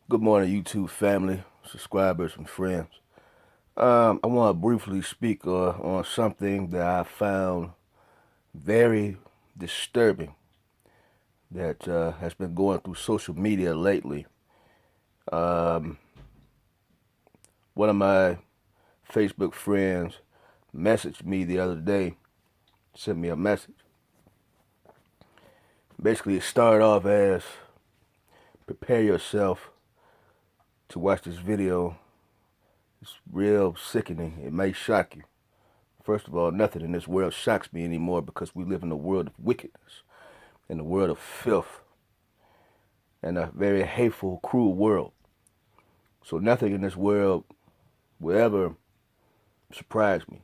Good morning, YouTube family, subscribers, and friends. I want to briefly speak on something that I found very disturbing that has been going through social media lately. Um, One of my Facebook friends messaged me the other day, sent me a message. Basically, it started off as, prepare yourself to watch this video. It's real sickening. It may shock you. First of all, nothing in this world shocks me anymore because we live in a world of wickedness, in a world of filth, and a very hateful, cruel world. So nothing in this world will ever surprise me.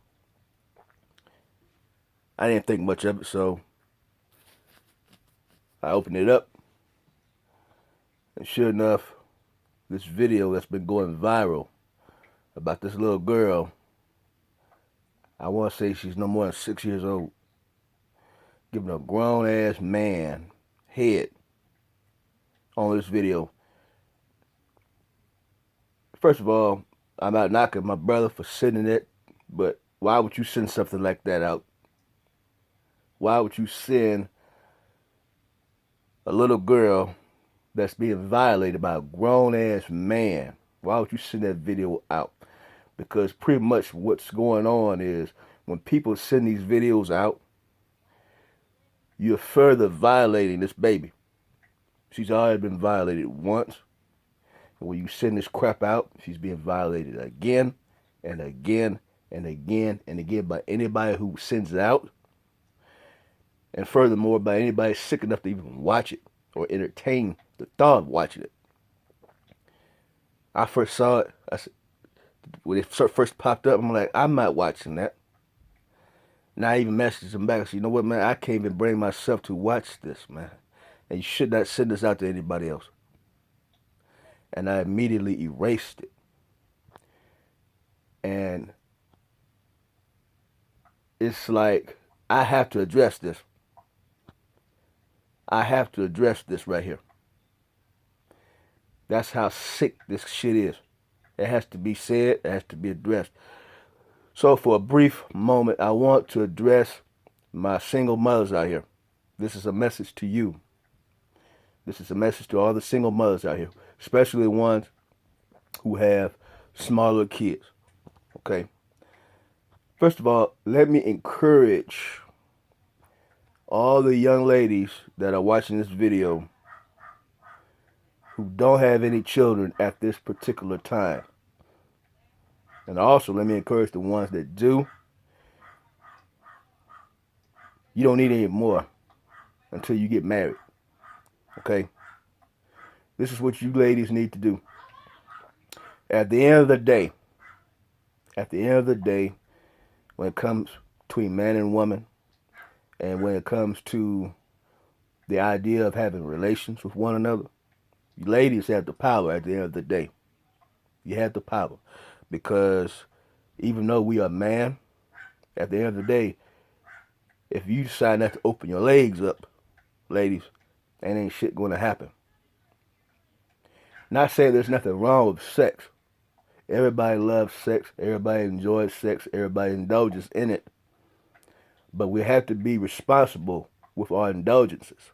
I didn't think much of it, so I opened it up, and sure enough, this video that's been going viral about this little girl, I want to say she's no more than 6 years old, giving a grown-ass man head on this video. First of all, I'm not knocking my brother for sending it, but why would you send something like that out? Why would you send a little girl that's being violated by a grown-ass man? Why would you send that video out? Because pretty much what's going on is when people send these videos out, you're further violating this baby. She's already been violated once. And when you send this crap out, she's being violated again and again and again and again by anybody who sends it out. And furthermore, by anybody sick enough to even watch it or entertain the thought of watching it. I first saw it, when it first popped up, I'm like, I'm not watching that. And I even messaged him back. I said, you know what, man, I can't even bring myself to watch this, man. And you should not send this out to anybody else. And I immediately erased it. And it's like, I have to address this. I have to address this right here. That's how sick this shit is. It has to be said. It has to be addressed. So for a brief moment, I want to address my single mothers out here. This is a message to you. This is a message to all the single mothers out here, especially the ones who have smaller kids. Okay? First of all, let me encourage all the young ladies that are watching this video who don't have any children at this particular time. And also, let me encourage the ones that do. You don't need any more until you get married. Okay? This is what you ladies need to do. At the end of the day, when it comes between man and woman, and when it comes to the idea of having relations with one another, you ladies have the power at the end of the day. You have the power. Because even though we are man, at the end of the day, if you decide not to open your legs up, ladies, ain't shit going to happen. Not saying there's nothing wrong with sex. Everybody loves sex. Everybody enjoys sex. Everybody indulges in it. But we have to be responsible with our indulgences.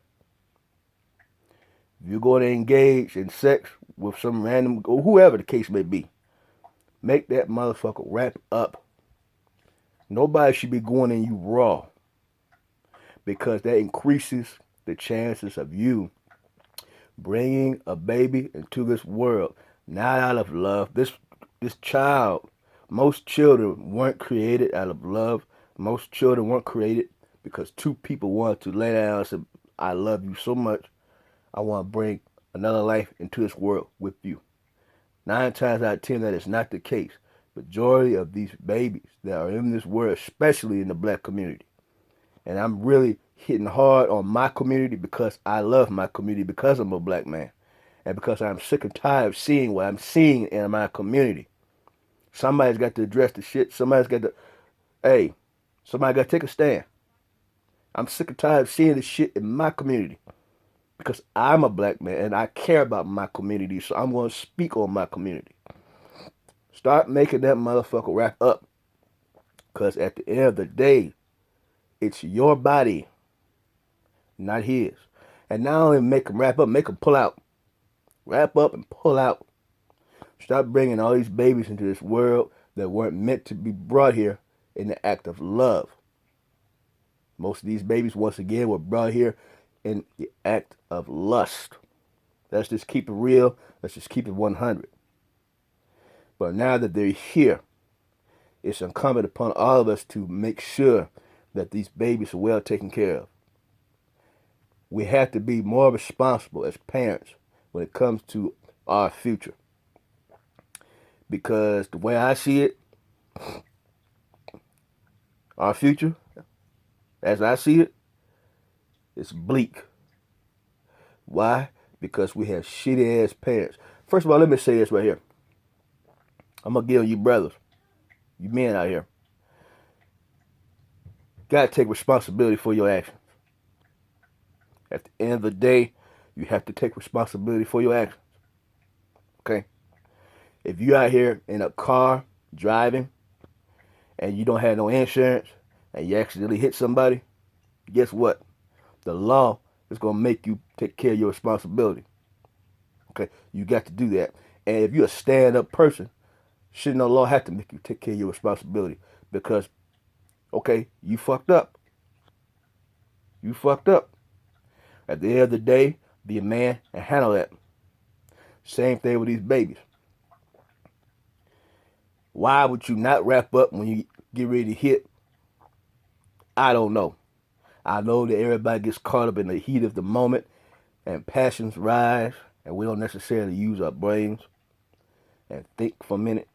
If you're going to engage in sex with some random, or whoever the case may be, make that motherfucker wrap up. Nobody should be going in you raw, because that increases the chances of you bringing a baby into this world, not out of love. This child, most children weren't created out of love. Most children weren't created because two people wanted to lay down and say, I love you so much, I want to bring another life into this world with you. 9 times out of 10, that is not the case. Majority of these babies that are in this world, especially in the black community, and I'm really hitting hard on my community because I love my community, because I'm a black man, and because I'm sick and tired of seeing what I'm seeing in my community. Somebody's got to address the shit. Somebody got to take a stand. I'm sick and tired of seeing this shit in my community. because I'm a black man and I care about my community, so I'm going to speak on my community. Start making that motherfucker wrap up, because at the end of the day, it's your body, not his. And not only make him wrap up, make him pull out. Wrap up and pull out. Stop bringing all these babies into this world that weren't meant to be brought here in the act of love. Most of these babies, once again, were brought here in the act of lust. Let's just keep it real. Let's just keep it 100. But now that they're here, it's incumbent upon all of us to make sure that these babies are well taken care of. We have to be more responsible as parents when it comes to our future. Because the way I see it, our future, as I see it, it's bleak. Why? Because we have shitty ass parents. First of all, let me say this right here. I'm going to give you brothers, you men out here, got to take responsibility for your actions. At the end of the day, you have to take responsibility for your actions. Okay? If you out here in a car driving and you don't have no insurance and you accidentally hit somebody, guess what? The law is going to make you take care of your responsibility. Okay? You got to do that. And if you're a stand-up person, shouldn't the law have to make you take care of your responsibility? Because, okay, you fucked up. You fucked up. At the end of the day, be a man and handle that. Same thing with these babies. Why would you not wrap up when you get ready to hit? I don't know. I know that everybody gets caught up in the heat of the moment and passions rise and we don't necessarily use our brains and think for a minute.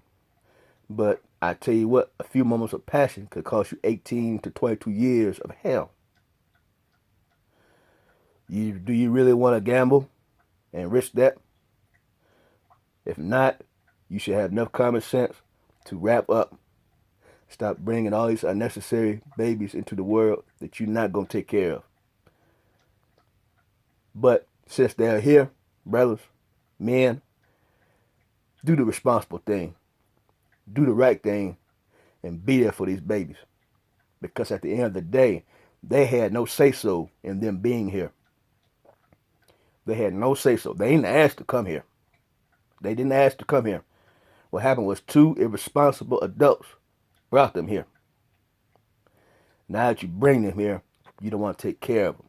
But I tell you what, a few moments of passion could cost you 18 to 22 years of hell. Do you really want to gamble and risk that? If not, you should have enough common sense to wrap up. Stop bringing all these unnecessary babies into the world that you're not going to take care of. But since they're here, brothers, men, do the responsible thing. Do the right thing and be there for these babies. Because at the end of the day, they had no say-so in them being here. They had no say-so. They didn't ask to come here. They didn't ask to come here. What happened was two irresponsible adults brought them here. Now that you bring them here, you don't want to take care of them.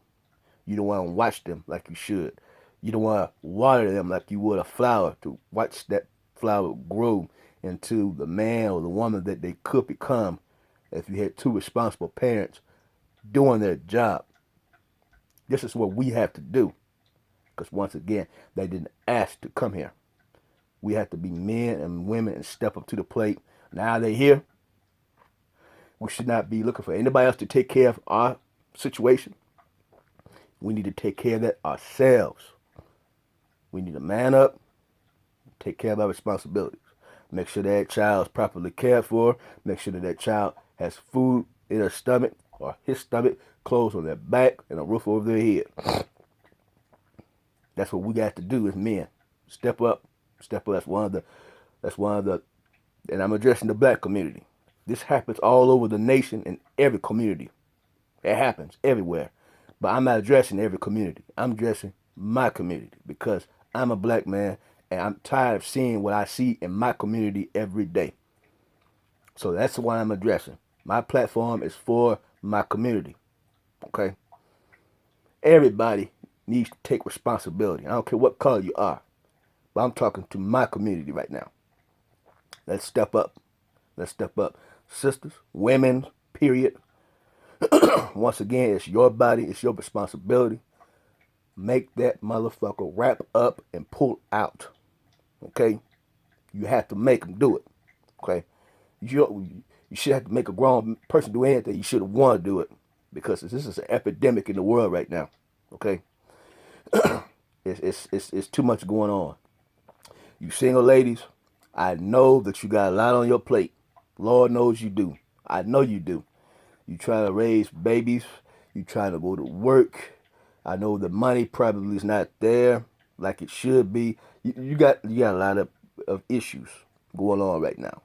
You don't want to watch them like you should. You don't want to water them like you would a flower, to watch that flower grow into the man or the woman that they could become if you had two responsible parents doing their job. This is what we have to do. Because once again, they didn't ask to come here. We have to be men and women and step up to the plate. Now they're here. We should not be looking for anybody else to take care of our situation. We need to take care of that ourselves. We need to man up, take care of our responsibilities. Make sure that child is properly cared for. Make sure that that child has food in her stomach or his stomach, clothes on their back, and a roof over their head. That's what we got to do as men. Step up. Step up. That's one of the, and I'm addressing the black community. This happens all over the nation in every community. It happens everywhere. But I'm not addressing every community. I'm addressing my community because I'm a black man and I'm tired of seeing what I see in my community every day. So that's what I'm addressing. My platform is for my community. Okay? Everybody needs to take responsibility. I don't care what color you are. But I'm talking to my community right now. Let's step up. Let's step up. Sisters, women, period. Once again, it's your body. It's your responsibility. Make that motherfucker wrap up and pull out. Okay? You have to make them do it. Okay? You should have to make a grown person do anything. You should have wanted to do it. Because this is an epidemic in the world right now. Okay? It's too much going on. You single ladies, I know that you got a lot on your plate. Lord knows you do. I know you do. You trying to raise babies. You trying to go to work. I know the money probably is not there like it should be. You got a lot of issues going on right now.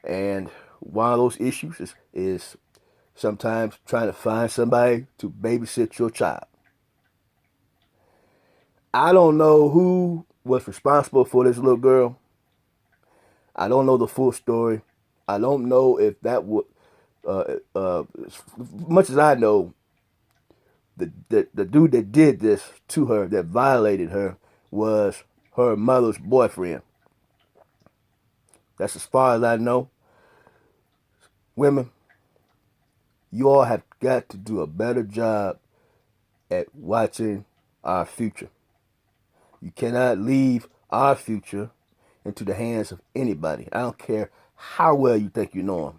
And one of those issues is sometimes trying to find somebody to babysit your child. I don't know who was responsible for this little girl. I don't know the full story. I don't know if that would, as much as I know, the dude that did this to her, that violated her, was her mother's boyfriend. That's as far as I know. Women, you all have got to do a better job at watching our future. You cannot leave our future into the hands of anybody. I don't care how well you think you know him.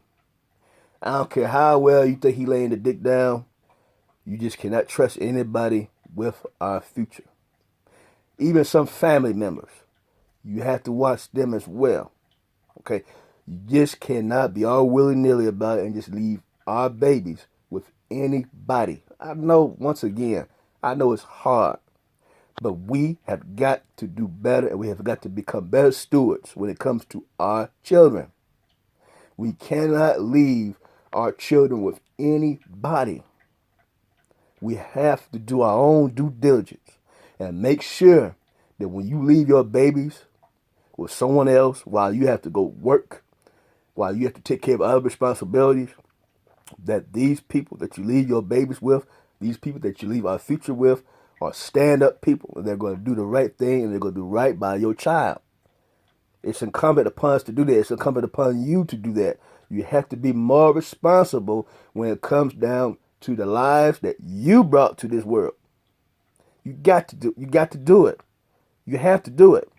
I don't care how well you think he laying the dick down. You just cannot trust anybody with our future. Even some family members, you have to watch them as well. Okay? You just cannot be all willy-nilly about it and just leave our babies with anybody. I know, once again, I know it's hard, but we have got to do better, and we have got to become better stewards when it comes to our children. We cannot leave our children with anybody. We have to do our own due diligence and make sure that when you leave your babies with someone else while you have to go work, while you have to take care of other responsibilities, that these people that you leave your babies with, these people that you leave our future with, are stand-up people, and they're going to do the right thing, and they're going to do right by your child. It's incumbent upon us to do that. It's incumbent upon you to do that. You have to be more responsible when it comes down to the lives that you brought to this world. You got to do it. You have to do it.